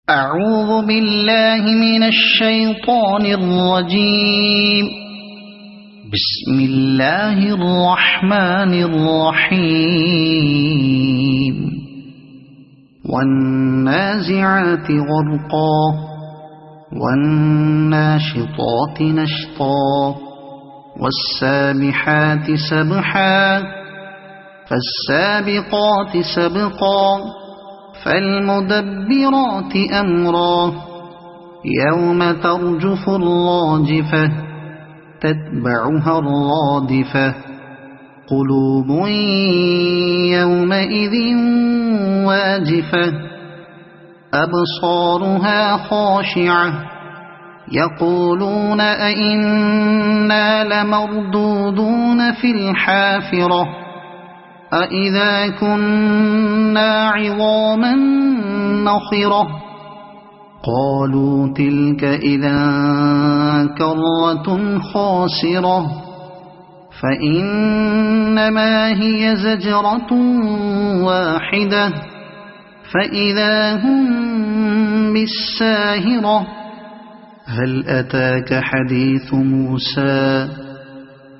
أعوذ بالله من الشيطان الرجيم. بسم الله الرحمن الرحيم. والنازعات غرقا والناشطات نشطا والسابحات سبحا فالسابقات سبقا فالمدبرات أمرا يوم ترجف الراجفة تتبعها الرادفة قلوب يومئذ واجفة أبصارها خاشعة يقولون أئنا لمردودون في الحافرة أإذا كنا عظاما نخرة قالوا تلك إذا كرة خاسرة فإنما هي زجرة واحدة فإذا هم بالساهرة هل أتاك حديث موسى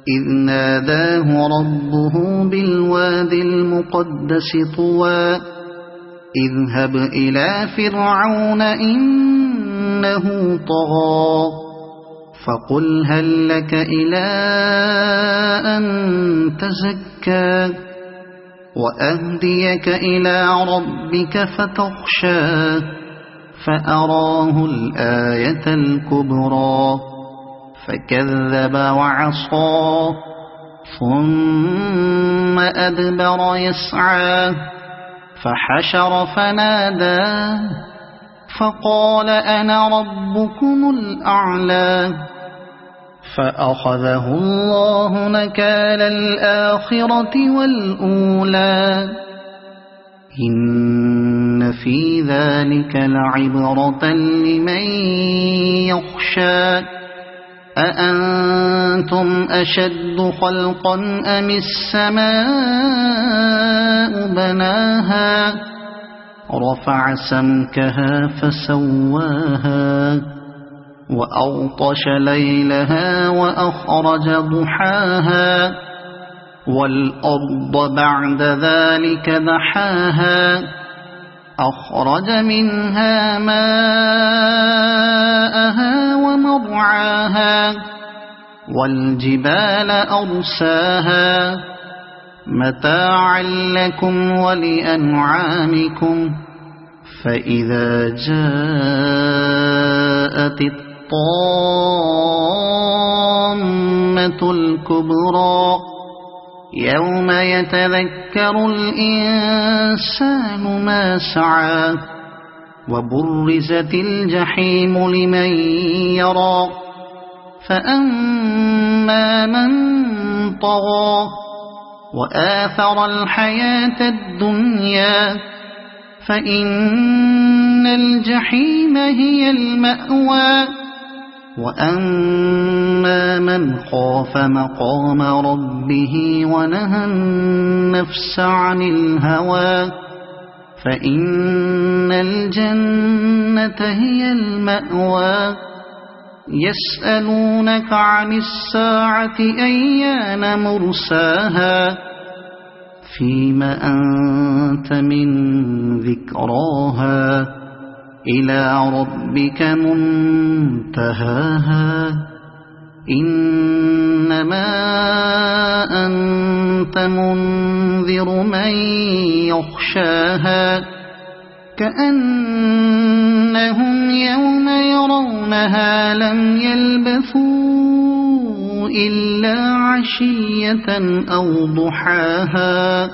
إذ ناداه ربه بالوادي المقدس طوى اذهب إلى فرعون إنه طغى فقل هل لك إلى أن تزكى وأهديك إلى ربك فتخشى فأراه الآية الكبرى فكذب وعصى ثم أدبر يسعى فحشر فنادى فقال أنا ربكم الأعلى فأخذه الله نكال الآخرة والأولى إن في ذلك لعبرة لمن يخشى أأنتم أشد خلقا أم السماء بناها رفع سمكها فسواها وأغطش ليلها وأخرج ضحاها والأرض بعد ذلك دحاها أخرج منها ماءها ومرعاها والجبال أرساها متاعا لكم ولأنعامكم فإذا جاءت الطامة الكبرى يوم يتذكر الإنسان ما سعى وبرزت الجحيم لمن يرى فأما من طغى وآثر الحياة الدنيا فإن الجحيم هي المأوى وأما من خاف مقام ربه ونهى النفس عن الهوى فإن الجنة هي المأوى يسألونك عن الساعة أيان مرساها فيم أنت من ذكراها إلى ربك منتهاها إنما أنت منذر من يخشاها كأنهم يوم يرونها لم يلبثوا إلا عشية أو ضحاها